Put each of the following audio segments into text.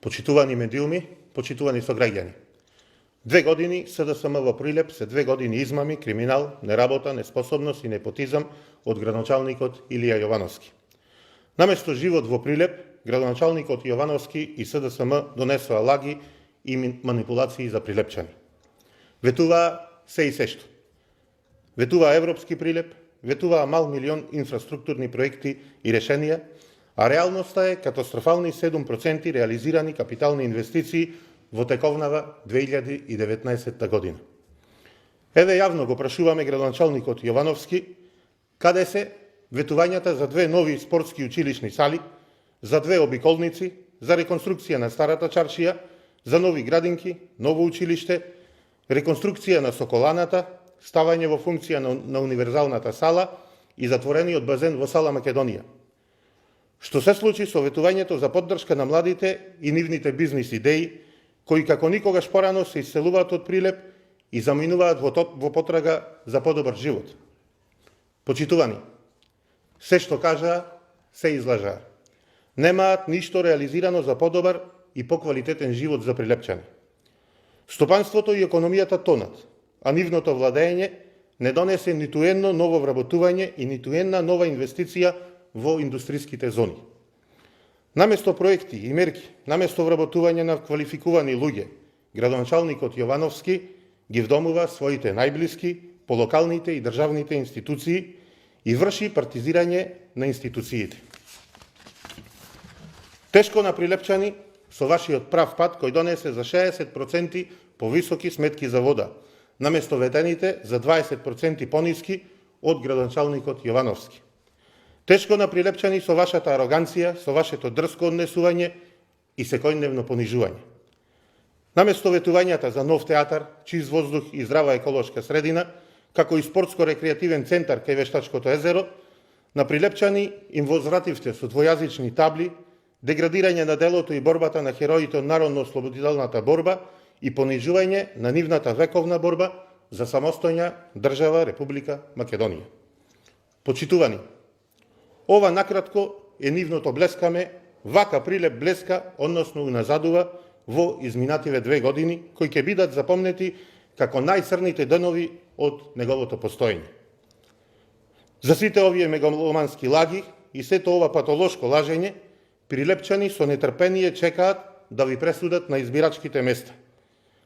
Почитувани медиуми, почитувани сограѓани. 2 години СДСМ во Прилеп се 2 години измами, криминал, неработа, неспособност и непотизам од градоначалникот Илија Јовановски. Наместо живот во Прилеп, градоначалникот Јовановски и СДСМ донесоа лаги и манипулации за прилепчани. Ветуваа се и сешто. Ветуваа европски Прилеп, ветуваа мал милион инфраструктурни проекти и решенија, а реалноста е катастрофални 7% реализирани капитални инвестиции во тековнава 2019 година. Еве јавно го прашуваме градоначалникот Јовановски каде се ветувањата за 2 нови спортски училишни сали, за 2 обиколници, за реконструкција на старата чаршија, за нови градинки, ново училиште, реконструкција на Соколаната, ставање во функција на универзалната сала и затворениот базен во сала Македонија. Што се случи со ветувањето за поддршка на младите и нивните бизнис идеи, кои како никогаш порано се исселуваат од Прилеп и заминуваат во потрага за подобар живот? Почитувани, се што кажаа, се излажаа. Немаат ништо реализирано за подобар и поквалитетен живот за прилепчани. Стопанството и економијата тонат, а нивното владење не донесе ниту едно ново вработување и ниту една нова инвестиција во индустриските зони. Наместо проекти и мерки, наместо вработување на квалификувани луѓе, градоначалникот Јовановски ги вдомува своите најблиски по локалните и државните институции и врши партизирање на институциите. Тешко на прилепчани со вашиот прав пат кој донесе за 60% повисоки сметки за вода, наместо ветените за 20% пониски од градоначалникот Јовановски. Тешко на прилепчани со вашата ароганција, со вашето дрско однесување и секојдневно понижување. Наместо ветувањата за нов театар, чист воздух и здрава еколошка средина, како и спортско-рекреативен центар кај Вештачкото езеро, на прилепчани им возвративте со двојазични табли, деградирање на делото и борбата на хероите од народно-ослободителната борба и понижување на нивната вековна борба за самостојна држава Република Македонија. Почитувани, ова накратко е нивното блескаме, вака Прилеп блеска, односно уназадува во изминативе 2 години, кои ќе бидат запомнети како најцрните денови од неговото постоење. За сите овие мегаломански лаги и сето ова патолошко лажење, прилепчани со нетрпение чекаат да ви пресудат на избирачките места.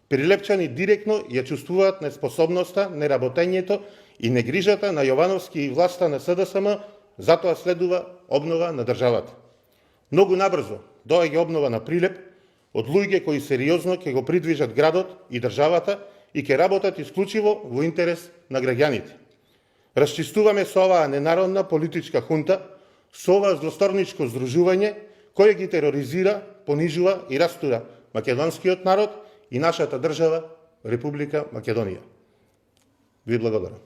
Прилепчани директно ја чувствуваат неспособноста, неработењето и негрижата на Јовановски и власта на СДСМ, затоа следува обнова на државата. Многу набрзо доаѓа обнова на Прилеп од луѓе кои сериозно ќе го придвижат градот и државата и ќе работат исклучиво во интерес на граѓаните. Расчистуваме со оваа ненародна политичка хунта, со ова злосторничко здружување кое ги тероризира, понижува и растура македонскиот народ и нашата држава Република Македонија. Ви благодарам.